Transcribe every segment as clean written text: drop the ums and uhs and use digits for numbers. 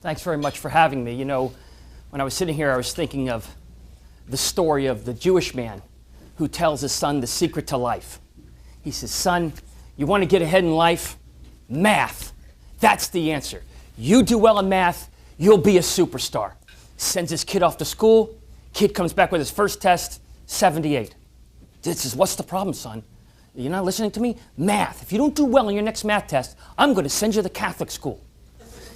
Thanks very much for having me. You know, when I was sitting here, I was thinking of the story of the Jewish man who tells his son the secret to life. He says, son, you want to get ahead in life? Math. That's the answer. You do well in math, you'll be a superstar. Sends his kid off to school. Kid comes back with his first test, 78. Dad says, what's the problem, son? You're not listening to me? Math. If you don't do well in your next math test, I'm going to send you to Catholic school.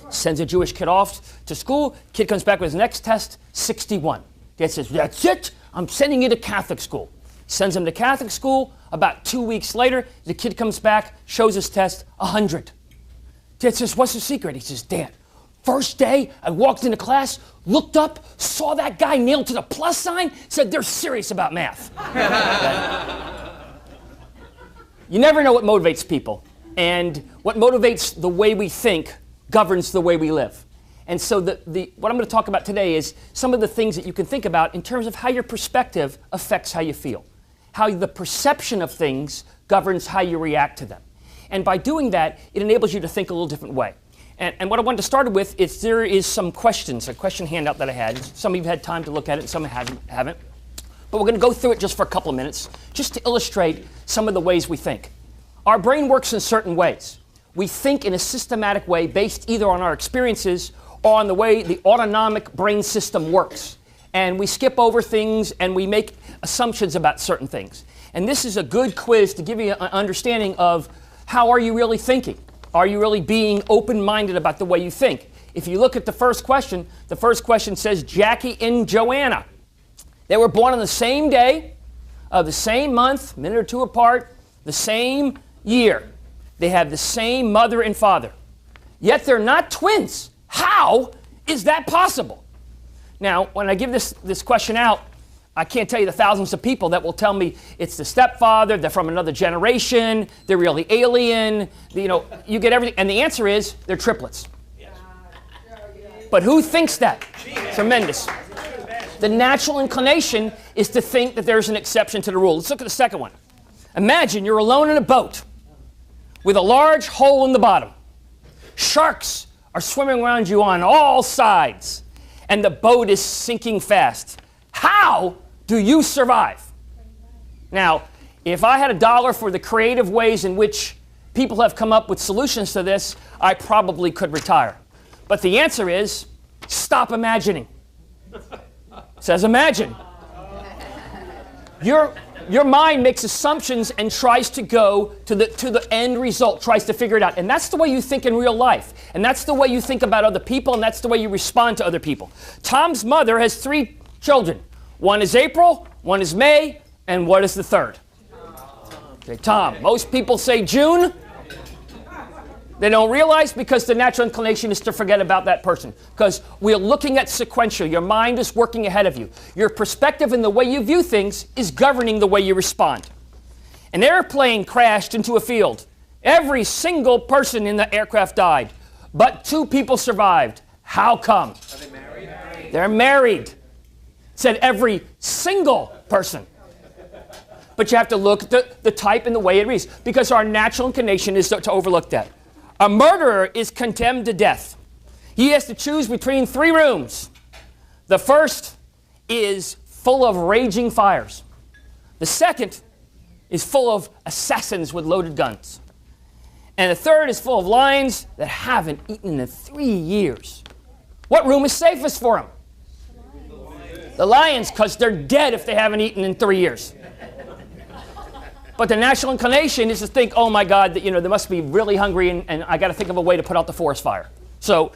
Sends a Jewish kid off to school. Kid comes back with his next test, 61. Dad says, that's it. I'm sending you to Catholic school. Sends him to Catholic school. About 2 weeks later, the kid comes back, shows his test, 100. Dad says, what's the secret? He says, Dad, first day, I walked into class, looked up, saw that guy nailed to the plus sign, said they're serious about math. You never know what motivates people. And what motivates the way we think governs the way we live. And so what I'm going to talk about today is some of the things that you can think about in terms of how your perspective affects how you feel. How the perception of things governs how you react to them. And by doing that, it enables you to think a little different way. And what I wanted to start with is there is some questions, a question handout that I had. Some of you have had time to look at it, and some haven't. But we're going to go through it just for a couple of minutes, just to illustrate some of the ways we think. Our brain works in certain ways. We think in a systematic way based either on our experiences or on the way the autonomic brain system works. And we skip over things and we make assumptions about certain things. And this is a good quiz to give you an understanding of how are you really thinking? Are you really being open-minded about the way you think? If you look at the first question says Jackie and Joanna. They were born on the same day, of the same month, a minute or two apart, the same year. They have the same mother and father. Yet they're not twins. How is that possible? Now, when I give this question out, I can't tell you the thousands of people that will tell me it's the stepfather, they're from another generation, they're really alien, you get everything. And the answer is they're triplets. But who thinks that? Tremendous. The natural inclination is to think that there's an exception to the rule. Let's look at the second one. Imagine you're alone in a boat with a large hole in the bottom. Sharks are swimming around you on all sides, and the boat is sinking fast. How do you survive? Now, if I had $1 for the creative ways in which people have come up with solutions to this, I probably could retire. But the answer is, stop imagining. It says imagine. Your mind makes assumptions and tries to go to the end result, tries to figure it out. And that's the way you think in real life. And that's the way you think about other people, and that's the way you respond to other people. Tom's mother has 3 children. One is April, one is May, and what is the third? Okay, Tom. Most people say June. They don't realize because the natural inclination is to forget about that person. Because we're looking at sequential. Your mind is working ahead of you. Your perspective and the way you view things is governing the way you respond. An airplane crashed into a field. Every single person in the aircraft died. But 2 people survived. How come? Are they married? They're married. Said every single person. But you have to look at the type and the way it reads. Because our natural inclination is to overlook that. A murderer is condemned to death. He has to choose between 3 rooms. The first is full of raging fires. The second is full of assassins with loaded guns. And the third is full of lions that haven't eaten in 3 years. What room is safest for them? The lions, because they're dead if they haven't eaten in 3 years. But the natural inclination is to think, oh my God, they must be really hungry and I got to think of a way to put out the forest fire. So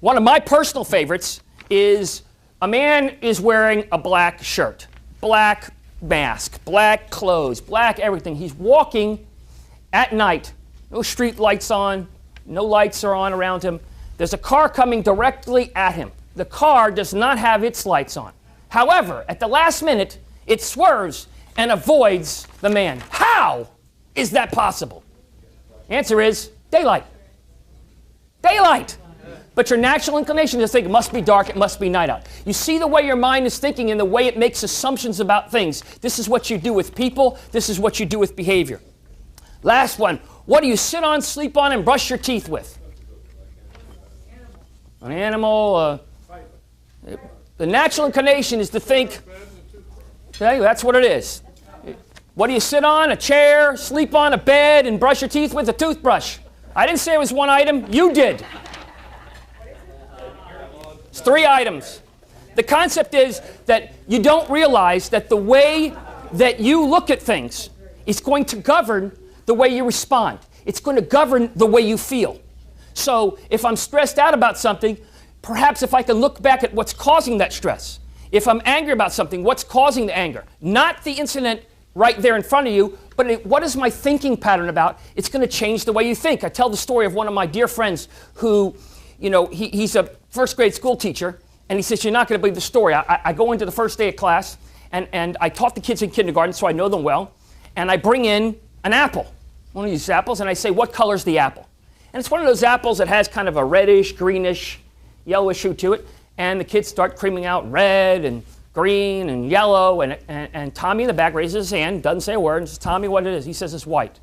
one of my personal favorites is a man is wearing a black shirt, black mask, black clothes, black everything. He's walking at night, no street lights on, no lights are on around him. There's a car coming directly at him. The car does not have its lights on. However, at the last minute, it swerves and avoids the man. How is that possible? Answer is daylight. Daylight. But your natural inclination is to think it must be dark, it must be night out. You see the way your mind is thinking and the way it makes assumptions about things. This is what you do with people. This is what you do with behavior. Last one. What do you sit on, sleep on, and brush your teeth with? An animal, the natural inclination is to think, okay, that's what it is. What do you sit on? A chair, sleep on a bed, and brush your teeth with a toothbrush. I didn't say it was one item. You did. It's 3 items. The concept is that you don't realize that the way that you look at things is going to govern the way you respond. It's going to govern the way you feel. So if I'm stressed out about something, perhaps if I can look back at what's causing that stress. If I'm angry about something, what's causing the anger? Not the incident right there in front of you, but what is my thinking pattern about? It's going to change the way you think. I tell the story of one of my dear friends who, he's a first grade school teacher, and he says, you're not going to believe the story. I go into the first day of class, and I taught the kids in kindergarten, so I know them well, and I bring in an apple, one of these apples, and I say, what color's the apple? And it's one of those apples that has kind of a reddish, greenish, yellowish hue to it, and the kids start screaming out red and green and yellow, and Tommy in the back raises his hand, doesn't say a word, and says, Tommy, what it is? He says, it's white.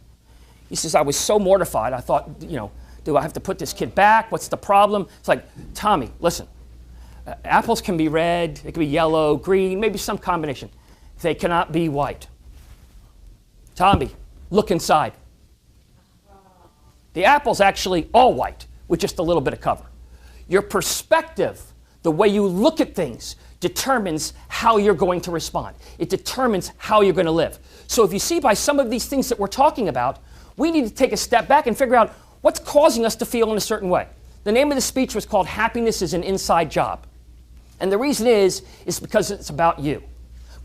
He says, I was so mortified. I thought, do I have to put this kid back? What's the problem? It's like, Tommy, listen, apples can be red, they can be yellow, green, maybe some combination. They cannot be white. Tommy, look inside. The apple's actually all white with just a little bit of cover. Your perspective, the way you look at things, determines how you're going to respond. It determines how you're going to live. So if you see by some of these things that we're talking about, we need to take a step back and figure out what's causing us to feel in a certain way. The name of the speech was called Happiness is an Inside Job. And the reason is because it's about you.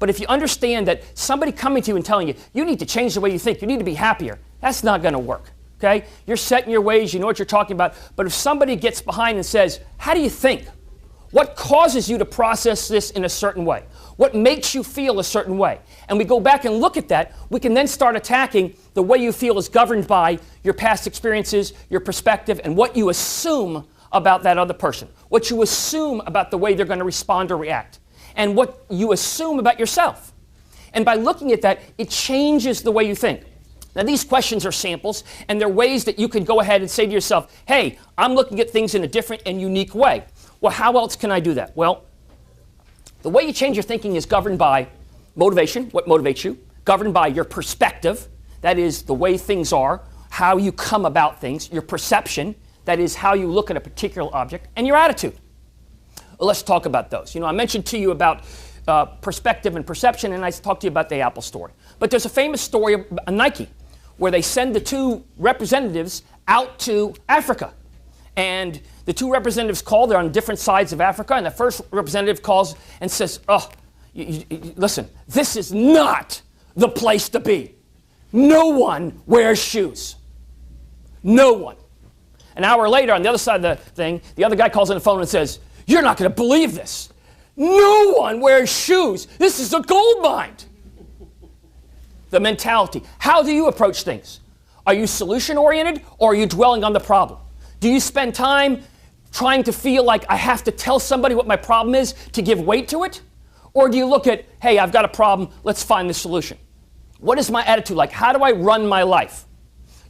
But if you understand that somebody coming to you and telling you, you need to change the way you think, you need to be happier, that's not going to work. Okay? You're set in your ways, you know what you're talking about. But if somebody gets behind and says, how do you think? What causes you to process this in a certain way? What makes you feel a certain way? And we go back and look at that, we can then start attacking the way you feel is governed by your past experiences, your perspective, and what you assume about that other person. What you assume about the way they're going to respond or react. And what you assume about yourself. And by looking at that, it changes the way you think. Now, these questions are samples, and they're ways that you can go ahead and say to yourself, hey, I'm looking at things in a different and unique way. Well, how else can I do that? Well, the way you change your thinking is governed by motivation, what motivates you, governed by your perspective, that is the way things are, how you come about things, your perception, that is how you look at a particular object, and your attitude. Well, let's talk about those. I mentioned to you about perspective and perception, and I talked to you about the Apple story. But there's a famous story of Nike, where they send the 2 representatives out to Africa. And the 2 representatives call, they're on different sides of Africa, and the first representative calls and says, listen, this is not the place to be. No one wears shoes. No one. An hour later, on the other side of the thing, the other guy calls on the phone and says, you're not going to believe this. No one wears shoes. This is a gold mine. The mentality. How do you approach things? Are you solution-oriented, or are you dwelling on the problem? Do you spend time trying to feel like I have to tell somebody what my problem is to give weight to it? Or do you look at, hey, I've got a problem, let's find the solution? What is my attitude like? How do I run my life?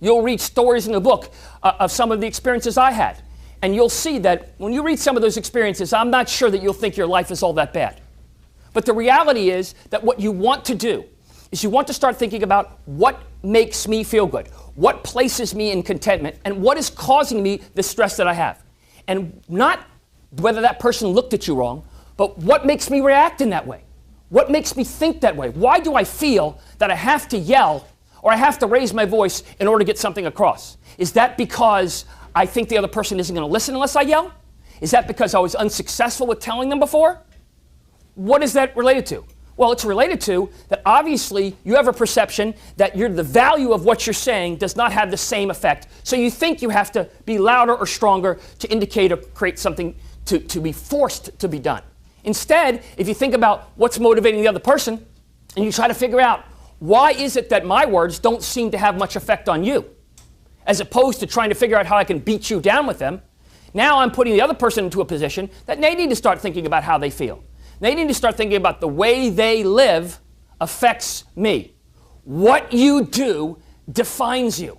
You'll read stories in the book of some of the experiences I had. And you'll see that when you read some of those experiences, I'm not sure that you'll think your life is all that bad. But the reality is that what you want to do is you want to start thinking about what makes me feel good, what places me in contentment, and what is causing me the stress that I have. And not whether that person looked at you wrong, but what makes me react in that way? What makes me think that way? Why do I feel that I have to yell or I have to raise my voice in order to get something across? Is that because I think the other person isn't going to listen unless I yell? Is that because I was unsuccessful with telling them before? What is that related to? Well, it's related to that obviously you have a perception that the value of what you're saying does not have the same effect. So you think you have to be louder or stronger to indicate or create something to be forced to be done. Instead, if you think about what's motivating the other person and you try to figure out why is it that my words don't seem to have much effect on you, as opposed to trying to figure out how I can beat you down with them, now I'm putting the other person into a position that they need to start thinking about how they feel. They need to start thinking about the way they live affects me. What you do defines you.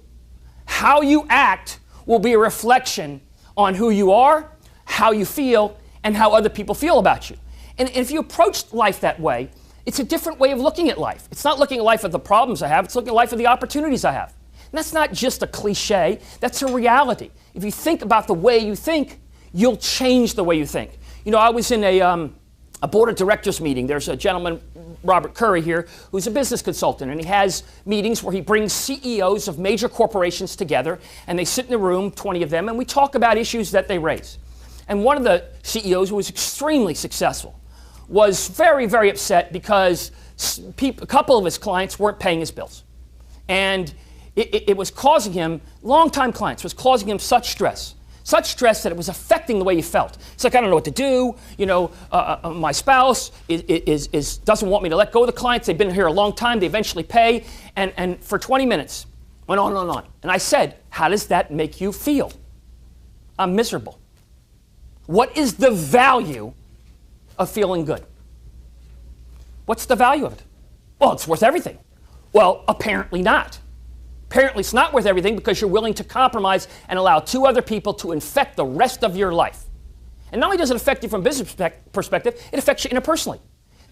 How you act will be a reflection on who you are, how you feel and how other people feel about you. And if you approach life that way, it's a different way of looking at life. It's not looking at life at the problems I have, it's looking at life at the opportunities I have. And that's not just a cliche, that's a reality. If you think about the way you think, you'll change the way you think. You know, I was in a board of directors meeting. There's a gentleman, Robert Curry here, who's a business consultant, and he has meetings where he brings CEOs of major corporations together, and they sit in a room, 20 of them, and we talk about issues that they raise. And one of the CEOs, who was extremely successful, was very, very upset because a couple of his clients weren't paying his bills. And it was causing him, longtime clients, was causing him such stress that it was affecting the way he felt. It's like, I don't know what to do. You know, my spouse doesn't want me to let go of the clients. They've been here a long time. They eventually pay. And for 20 minutes, went on and on. And I said, how does that make you feel? I'm miserable. What is the value of feeling good? What's the value of it? Well, it's worth everything. Well, apparently not. Apparently it's not worth everything because you're willing to compromise and allow two other people to infect the rest of your life. And not only does it affect you from a business perspective, it affects you interpersonally.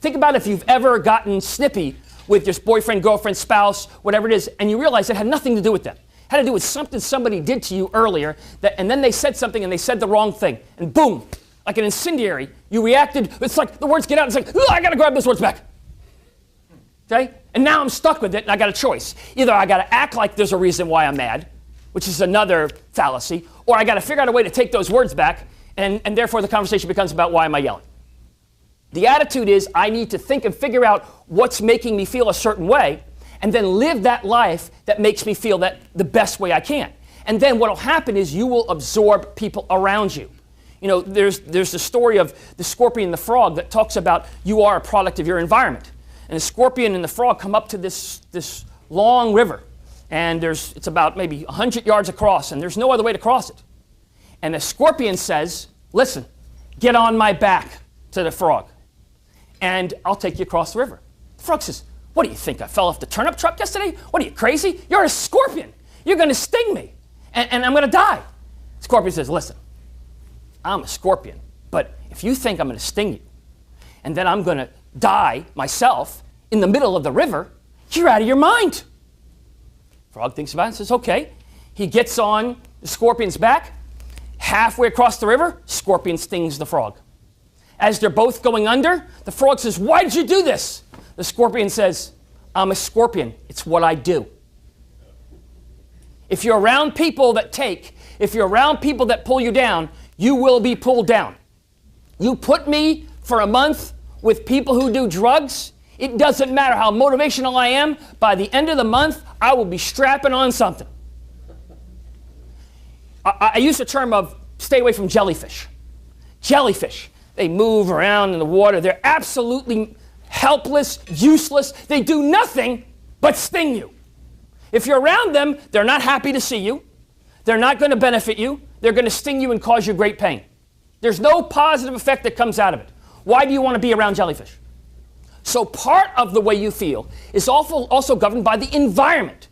Think about if you've ever gotten snippy with your boyfriend, girlfriend, spouse, whatever it is, and you realize it had nothing to do with them. It had to do with something somebody did to you earlier, and then they said something and they said the wrong thing. And boom, like an incendiary, you reacted. It's like the words get out, it's like, I got to grab those words back. Okay? And now I'm stuck with it, and I got a choice. Either I got to act like there's a reason why I'm mad, which is another fallacy, or I got to figure out a way to take those words back, and therefore the conversation becomes about why am I yelling. The attitude is I need to think and figure out what's making me feel a certain way, and then live that life that makes me feel that the best way I can. And then what will happen is you will absorb people around you. You know, there's the story of the scorpion and the frog that talks about you are a product of your environment. And the scorpion and the frog come up to this long river, and it's about maybe 100 yards across, and there's no other way to cross it. And the scorpion says, listen, get on my back to the frog, and I'll take you across the river. The frog says, what do you think, I fell off the turnip truck yesterday? What are you, crazy? You're a scorpion. You're going to sting me, and I'm going to die. The scorpion says, listen, I'm a scorpion, but if you think I'm going to sting you, and then I'm going to die myself in the middle of the river, you're out of your mind. Frog thinks about it and says, okay. He gets on the scorpion's back. Halfway across the river, scorpion stings the frog. As they're both going under, the frog says, why did you do this? The scorpion says, I'm a scorpion. It's what I do. If you're around people that take, if you're around people that pull you down, you will be pulled down. You put me for a month with people who do drugs, it doesn't matter how motivational I am, by the end of the month, I will be strapping on something. I use the term of stay away from jellyfish. Jellyfish, they move around in the water. They're absolutely helpless, useless. They do nothing but sting you. If you're around them, they're not happy to see you. They're not going to benefit you. They're going to sting you and cause you great pain. There's no positive effect that comes out of it. Why do you want to be around jellyfish? So part of the way you feel is also governed by the environment,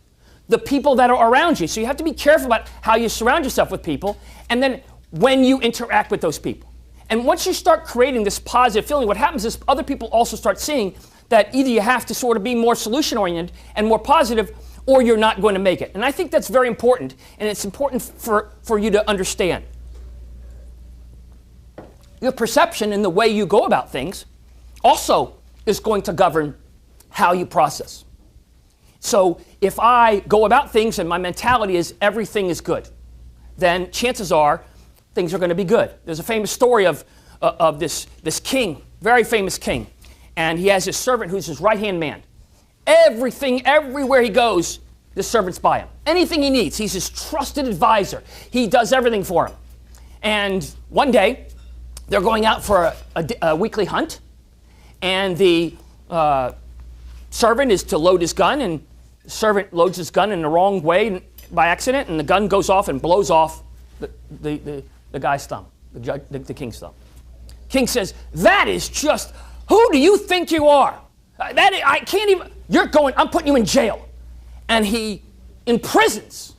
the people that are around you. So you have to be careful about how you surround yourself with people, and then when you interact with those people. And once you start creating this positive feeling, what happens is other people also start seeing that either you have to sort of be more solution-oriented and more positive, or you're not going to make it. And I think that's very important, and it's important for you to understand. Your perception and the way you go about things also is going to govern how you process. So if I go about things and my mentality is everything is good, then chances are things are going to be good. There's a famous story of this king, very famous king, and he has his servant who's his right-hand man. Everything, everywhere he goes, this servant's by him. Anything he needs, he's his trusted advisor. He does everything for him. And one day, they're going out for a weekly hunt, and the servant is to load his gun, and the servant loads his gun in the wrong way by accident, and the gun goes off and blows off the guy's thumb, the king's thumb. King says, that is just, who do you think you are? I can't even, I'm putting you in jail. And he imprisons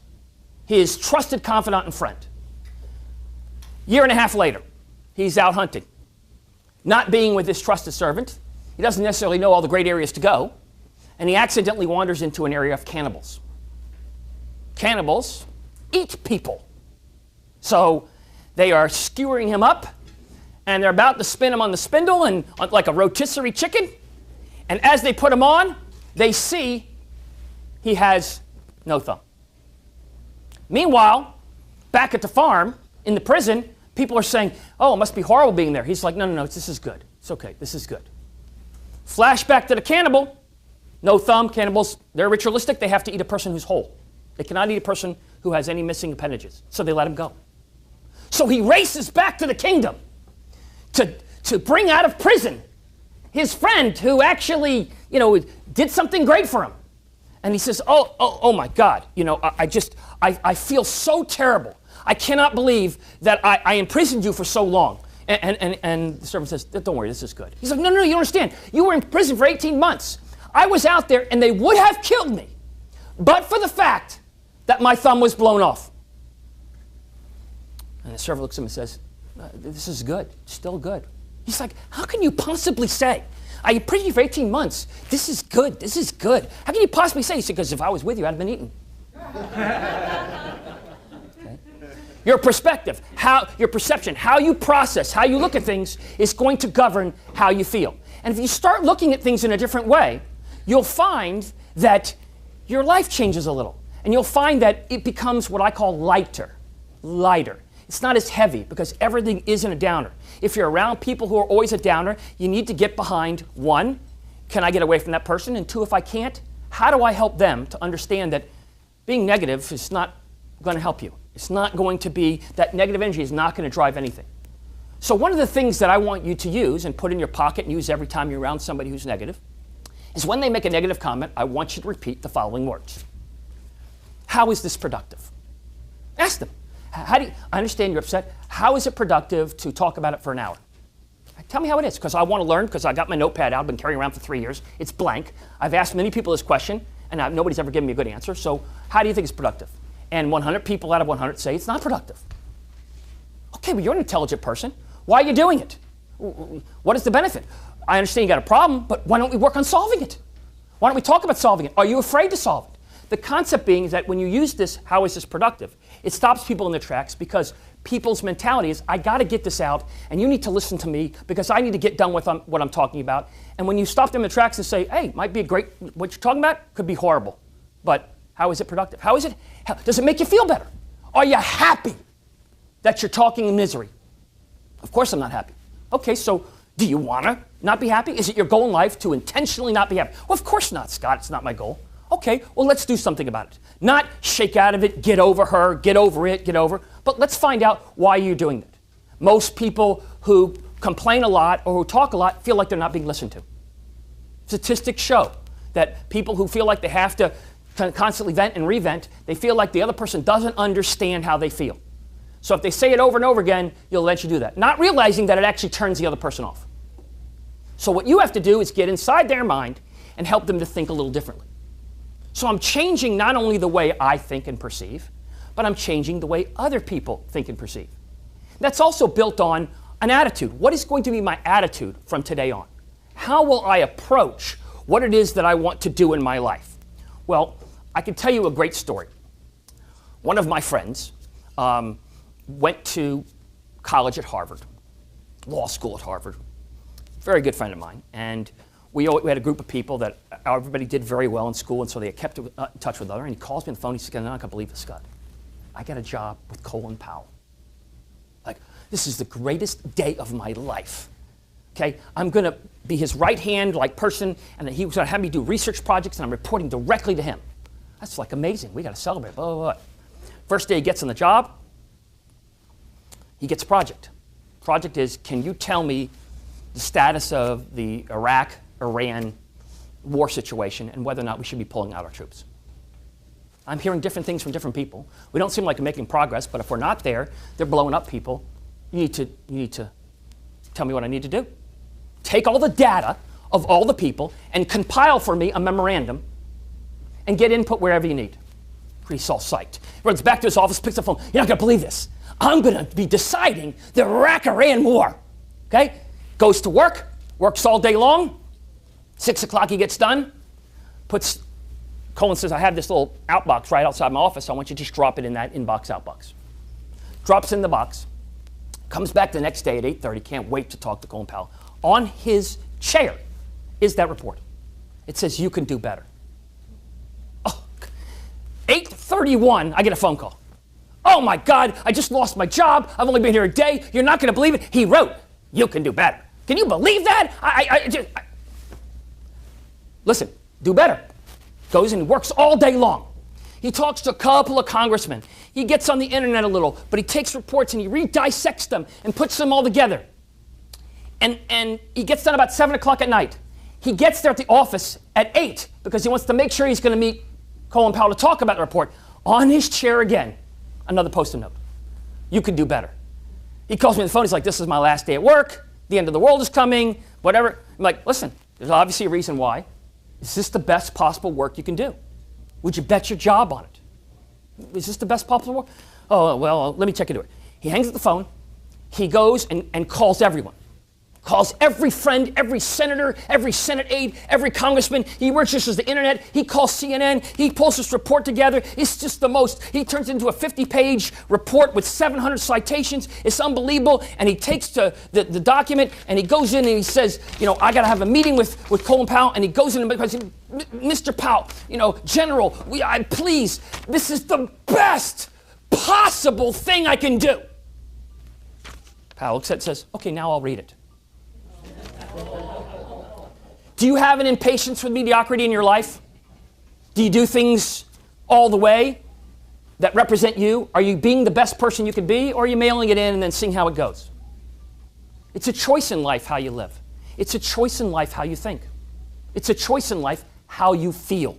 his trusted confidant and friend. Year and a half later, He's out hunting, not being with his trusted servant. He doesn't necessarily know all the great areas to go, and he accidentally wanders into an area of cannibals. Cannibals eat people. So they are skewering him up, and they're about to spin him on the spindle and like a rotisserie chicken. And as they put him on, they see he has no thumb. Meanwhile, back at the farm, in the prison, people are saying, oh, it must be horrible being there. He's like, no, no, no, this is good. It's okay, this is good. Flashback to the cannibal. No thumb. Cannibals, they're ritualistic. They have to eat a person who's whole. They cannot eat a person who has any missing appendages. So they let him go. So he races back to the kingdom to bring out of prison his friend who actually, did something great for him. And he says, oh my God, I feel so terrible. I cannot believe that I imprisoned you for so long. And the servant says, don't worry, this is good. He's like, no, you don't understand. You were in prison for 18 months. I was out there and they would have killed me, but for the fact that my thumb was blown off. And the servant looks at him and says, this is good, still good. He's like, how can you possibly say, I imprisoned you for 18 months. This is good, this is good. How can you possibly say? He said, because if I was with you, I'd have been eaten. Okay. Your perspective, your perception, how you process, how you look at things is going to govern how you feel. And if you start looking at things in a different way, you'll find that your life changes a little. And you'll find that it becomes what I call lighter. It's not as heavy because everything isn't a downer. If you're around people who are always a downer, you need to get behind, one, can I get away from that person? And two, if I can't, how do I help them to understand that being negative is not going to help you? It's not going to be, that negative energy is not going to drive anything. So one of the things that I want you to use and put in your pocket and use every time you're around somebody who's negative is when they make a negative comment, I want you to repeat the following words. How is this productive? Ask them. I understand you're upset. How is it productive to talk about it for an hour? Tell me how it is, because I want to learn, because I got my notepad out. I've been carrying around for 3 years. It's blank. I've asked many people this question, and nobody's ever given me a good answer. So how do you think it's productive? And 100 people out of 100 say it's not productive. Okay, but you're an intelligent person. Why are you doing it? What is the benefit? I understand you got a problem, but why don't we work on solving it? Why don't we talk about solving it? Are you afraid to solve it? The concept being is that when you use this, how is this productive? It stops people in their tracks because people's mentality is, I got to get this out, and you need to listen to me because I need to get done with what I'm talking about. And when you stop them in their tracks and say, hey, might be a great, what you're talking about could be horrible, but how is it productive? Does it make you feel better? Are you happy that you're talking in misery? Of course I'm not happy. Okay, so do you want to not be happy? Is it your goal in life to intentionally not be happy? Well, of course not, Scott. It's not my goal. Okay, well, let's do something about it. Not shake out of it, get over her, get over it, but let's find out why you're doing that. Most people who complain a lot or who talk a lot feel like they're not being listened to. Statistics show that people who feel like they have to constantly vent and revent, they feel like the other person doesn't understand how they feel. So if they say it over and over again, you'll let you do that, not realizing that it actually turns the other person off. So what you have to do is get inside their mind and help them to think a little differently. So I'm changing not only the way I think and perceive, but I'm changing the way other people think and perceive. That's also built on an attitude. What is going to be my attitude from today on? How will I approach what it is that I want to do in my life? Well, I can tell you a great story. One of my friends went to college at Harvard, law school at Harvard, very good friend of mine, and we had a group of people that everybody did very well in school, and so they kept in touch with other. And he calls me on the phone. He says, "I'm not gonna believe this, Scott. I got a job with Colin Powell. Like, this is the greatest day of my life. Okay, I'm gonna be his right hand person, and he was gonna have me do research projects, and I'm reporting directly to him. That's like amazing. We gotta celebrate. Blah blah blah." First day he gets on the job, he gets a project. Project is, can you tell me the status of the Iraq-Iran war situation and whether or not we should be pulling out our troops? I'm hearing different things from different people. We don't seem like we're making progress, but if we're not there, they're blowing up people. You need to tell me what I need to do. Take all the data of all the people and compile for me a memorandum and get input wherever you need. He's all psyched. Runs back to his office, picks up the phone. You're not going to believe this. I'm going to be deciding the Iraq-Iran war. Okay? Goes to work, works all day long. 6 o'clock he gets done. Colin says, I have this little outbox right outside my office. I want you to just drop it in that inbox outbox. Drops in the box. Comes back the next day at 8:30. Can't wait to talk to Colin Powell. On his chair is that report. It says, you can do better. Oh, 8:31, I get a phone call. Oh my God, I just lost my job. I've only been here a day. You're not going to believe it. He wrote, you can do better. Can you believe that? Listen, do better. Goes and works all day long. He talks to a couple of congressmen. He gets on the internet a little, but he takes reports and he re-dissects them and puts them all together. And he gets done about 7 o'clock at night. He gets there at the office at 8 because he wants to make sure he's going to meet Colin Powell to talk about the report. On his chair again, another post-it note. You could do better. He calls me on the phone. He's like, this is my last day at work. The end of the world is coming, whatever. I'm like, listen, there's obviously a reason why. Is this the best possible work you can do? Would you bet your job on it? Is this the best possible work? Oh, well, let me check into it. He hangs up the phone. He goes and calls everyone. Calls every friend, every senator, every Senate aide, every congressman. He researches the internet. He calls CNN. He pulls this report together. It's just the most. He turns it into a 50-page report with 700 citations. It's unbelievable. And he takes the document and he goes in and he says, I got to have a meeting with Colin Powell. And he goes in and says, Mr. Powell, General, please, this is the best possible thing I can do. Powell looks at it and says, okay, now I'll read it. Do you have an impatience with mediocrity in your life? Do you do things all the way that represent you? Are you being the best person you can be, or are you mailing it in and then seeing how it goes? It's a choice in life how you live. It's a choice in life how you think. It's a choice in life how you feel.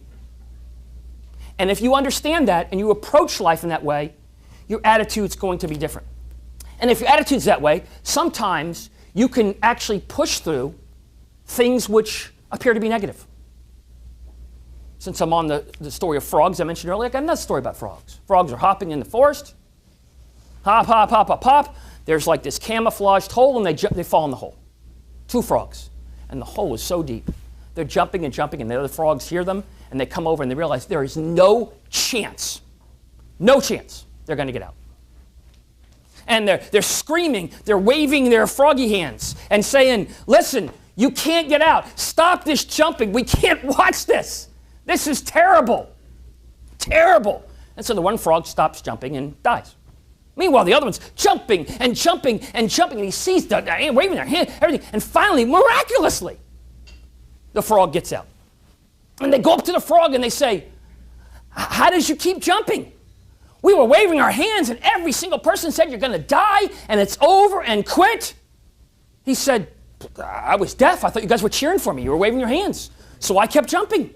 And if you understand that and you approach life in that way, your attitude's going to be different. And if your attitude's that way, sometimes you can actually push through things which appear to be negative. Since I'm on the story of frogs I mentioned earlier, I got another story about frogs. Frogs are hopping in the forest. Hop, hop, hop, hop, hop. There's like this camouflaged hole, and they fall in the hole. 2 frogs. And the hole is so deep. They're jumping and jumping, and the other frogs hear them, and they come over, and they realize there is no chance they're going to get out. And they're screaming, they're waving their froggy hands and saying, listen, you can't get out. Stop this jumping. We can't watch this. This is terrible. Terrible. And so the one frog stops jumping and dies. Meanwhile, the other one's jumping and jumping and jumping, and he sees them waving their hand, everything. And finally, miraculously, the frog gets out. And they go up to the frog and they say, how did you keep jumping? We were waving our hands, and every single person said you're going to die, and it's over, and quit. He said, I was deaf. I thought you guys were cheering for me. You were waving your hands. So I kept jumping.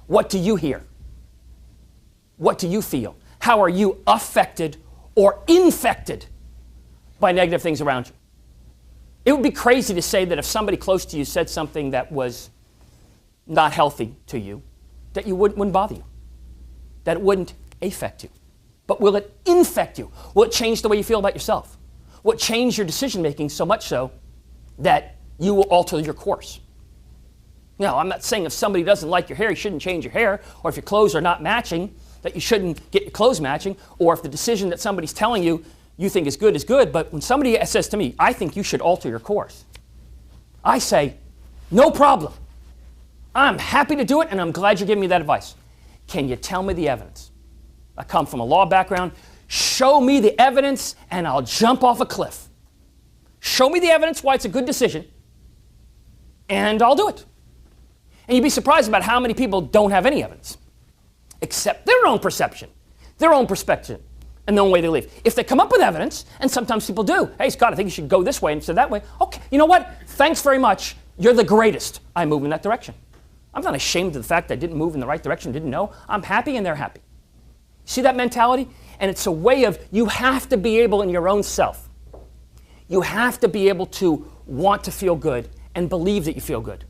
What do you hear? What do you feel? How are you affected or infected by negative things around you? It would be crazy to say that if somebody close to you said something that was not healthy to you, that you wouldn't bother you, that it wouldn't affect you. But will it infect you? Will it change the way you feel about yourself? Will it change your decision-making so much so that you will alter your course? Now, I'm not saying if somebody doesn't like your hair, you shouldn't change your hair, or if your clothes are not matching, that you shouldn't get your clothes matching, or if the decision that somebody's telling you you think is good, but when somebody says to me, I think you should alter your course, I say, no problem. I'm happy to do it, and I'm glad you're giving me that advice. Can you tell me the evidence? I come from a law background. Show me the evidence, and I'll jump off a cliff. Show me the evidence why it's a good decision, and I'll do it. And you'd be surprised about how many people don't have any evidence, except their own perception, their own perspective, and the own way they live. If they come up with evidence, and sometimes people do, hey, Scott, I think you should go this way instead of that way. Okay, you know what? Thanks very much. You're the greatest. I move in that direction. I'm not ashamed of the fact that I didn't move in the right direction, didn't know. I'm happy, and they're happy. See that mentality? And it's a way of, you have to be able in your own self. You have to be able to want to feel good and believe that you feel good.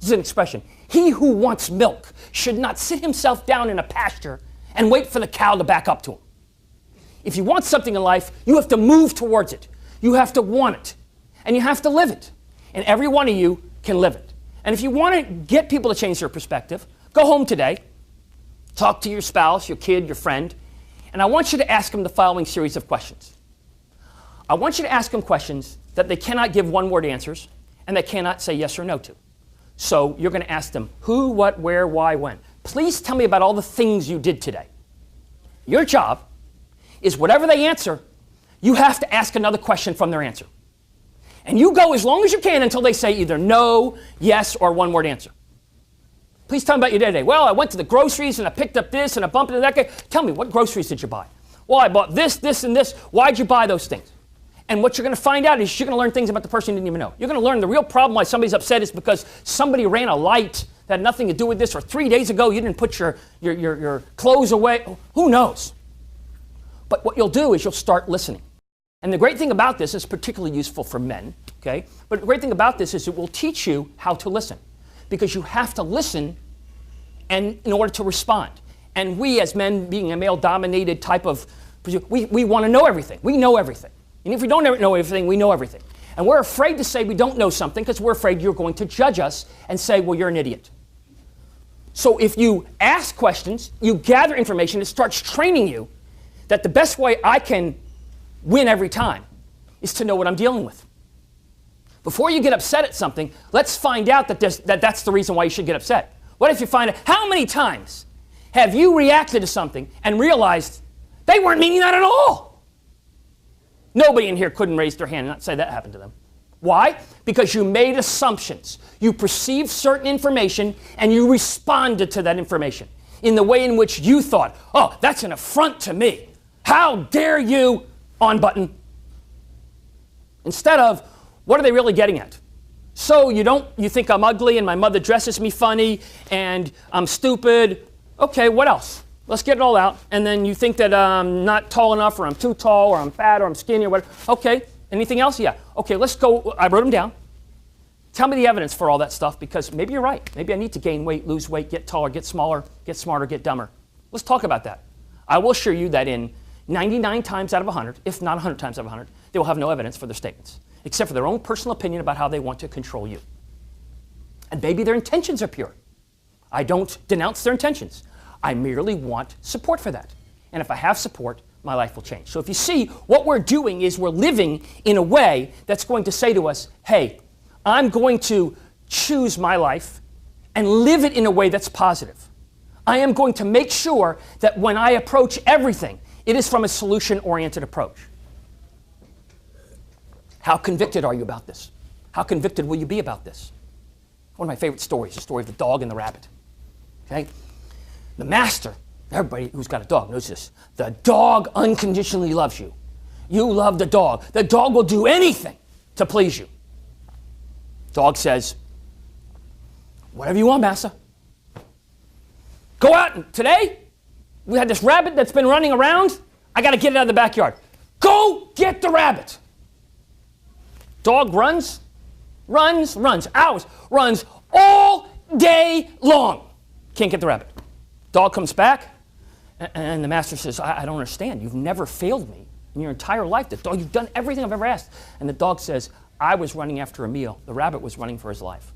This is an expression. He who wants milk should not sit himself down in a pasture and wait for the cow to back up to him. If you want something in life, you have to move towards it. You have to want it. And you have to live it. And every one of you can live it. And if you want to get people to change their perspective, go home today, talk to your spouse, your kid, your friend, and I want you to ask them the following series of questions. I want you to ask them questions that they cannot give one-word answers and they cannot say yes or no to. So you're going to ask them who, what, where, why, when. Please tell me about all the things you did today. Your job is whatever they answer, you have to ask another question from their answer. And you go as long as you can until they say either no, yes, or one-word answer. Please tell me about your day today. Well, I went to the groceries and I picked up this and I bumped into that guy. Tell me, what groceries did you buy? Well, I bought this, this, and this. Why'd you buy those things? And what you're going to find out is you're going to learn things about the person you didn't even know. You're going to learn the real problem why somebody's upset is because somebody ran a light that had nothing to do with this, or 3 days ago you didn't put your clothes away. Who knows? But what you'll do is you'll start listening. And the great thing about this is particularly useful for men, okay? But the great thing about this is it will teach you how to listen, because you have to listen and in order to respond. And we as men, being a male-dominated type of, we want to know everything. We know everything. And if we don't know everything, we know everything. And we're afraid to say we don't know something because we're afraid you're going to judge us and say, well, you're an idiot. So if you ask questions, you gather information, it starts training you that the best way I can win every time is to know what I'm dealing with. Before you get upset at something, let's find out that that's the reason why you should get upset. What if you find out, how many times have you reacted to something and realized they weren't meaning that at all? Nobody in here couldn't raise their hand and not say that happened to them. Why? Because you made assumptions. You perceived certain information and you responded to that information in the way in which you thought, oh, that's an affront to me. How dare you, on button. Instead of, what are they really getting at? So you think I'm ugly and my mother dresses me funny and I'm stupid. Okay, what else? Let's get it all out. And then you think that I'm not tall enough, or I'm too tall, or I'm fat, or I'm skinny, or whatever. Okay, anything else? Yeah. Okay, let's go. I wrote them down. Tell me the evidence for all that stuff, because maybe you're right. Maybe I need to gain weight, lose weight, get taller, get smaller, get smarter, get dumber. Let's talk about that. I will assure you that in 99 times out of 100, if not 100 times out of 100, they will have no evidence for their statements, except for their own personal opinion about how they want to control you. And maybe their intentions are pure. I don't denounce their intentions. I merely want support for that. And if I have support, my life will change. So if you see, what we're doing is we're living in a way that's going to say to us, hey, I'm going to choose my life and live it in a way that's positive. I am going to make sure that when I approach everything, it is from a solution-oriented approach. How convicted are you about this? How convicted will you be about this? One of my favorite stories, the story of the dog and the rabbit. Okay? The master, everybody who's got a dog knows this. The dog unconditionally loves you. You love the dog. The dog will do anything to please you. Dog says, whatever you want, master. Go out and today, we had this rabbit that's been running around. I got to get it out of the backyard. Go get the rabbit. Dog runs hours, runs all day long. Can't get the rabbit. Dog comes back, and the master says, I don't understand. You've never failed me in your entire life. The dog, you've done everything I've ever asked. And the dog says, I was running after a meal. The rabbit was running for his life.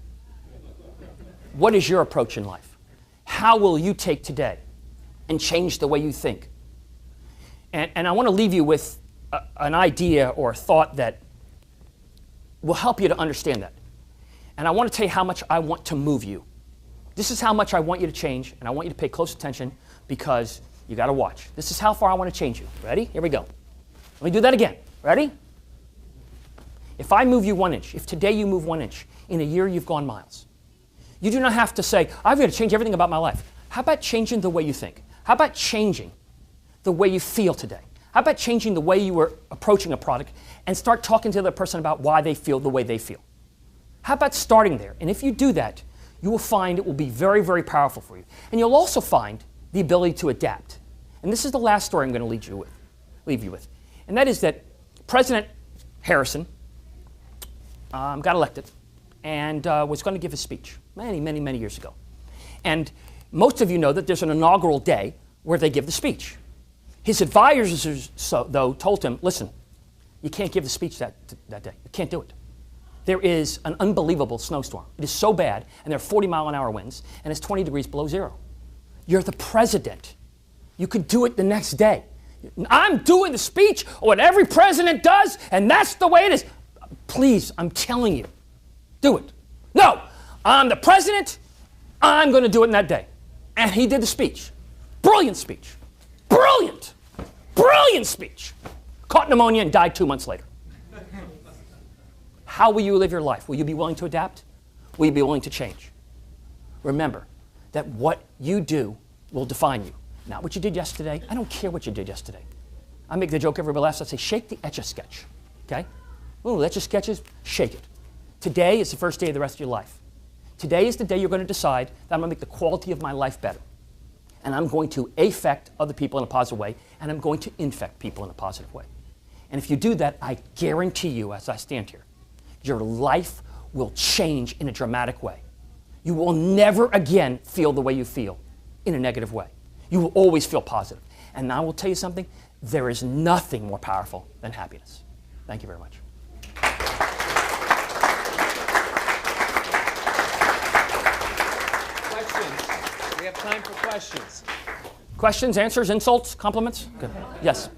What is your approach in life? How will you take today and change the way you think? And I want to leave you with an idea or a thought that will help you to understand that. And I want to tell you how much I want to move you. This is how much I want you to change, and I want you to pay close attention because you got to watch. This is how far I want to change you. Ready? Here we go. Let me do that again. Ready? If I move you 1 inch, if today you move 1 inch, in a year you've gone miles. You do not have to say, I've got to change everything about my life. How about changing the way you think? How about changing the way you feel today? How about changing the way you were approaching a product and start talking to the other person about why they feel the way they feel? How about starting there? And if you do that, you will find it will be very, very powerful for you. And you'll also find the ability to adapt. And this is the last story I'm going to leave you with. And that is that President Harrison got elected and was going to give a speech many, many, many years ago. And most of you know that there's an inaugural day where they give the speech. His advisors, though, told him, listen, you can't give the speech that day. You can't do it. There is an unbelievable snowstorm. It is so bad, and there are 40-mile-an-hour winds, and it's 20 degrees below zero. You're the president. You could do it the next day. I'm doing the speech, what every president does, and that's the way it is. Please, I'm telling you, do it. No, I'm the president. I'm going to do it in that day. And he did the speech. Brilliant speech. Brilliant. Brilliant speech. Caught pneumonia and died 2 months later. How will you live your life? Will you be willing to adapt? Will you be willing to change? Remember that what you do will define you. Not what you did yesterday. I don't care what you did yesterday. I make the joke everybody laughs. I say, shake the Etch-a-Sketch. Okay? Ooh, Etch-a-Sketches, shake it. Today is the first day of the rest of your life. Today is the day you're going to decide that I'm going to make the quality of my life better. And I'm going to affect other people in a positive way, and I'm going to infect people in a positive way. And if you do that, I guarantee you, as I stand here, your life will change in a dramatic way. You will never again feel the way you feel in a negative way. You will always feel positive. And I will tell you something, there is nothing more powerful than happiness. Thank you very much. Questions? We have time for questions. Questions, answers, insults, compliments? Good. Yes.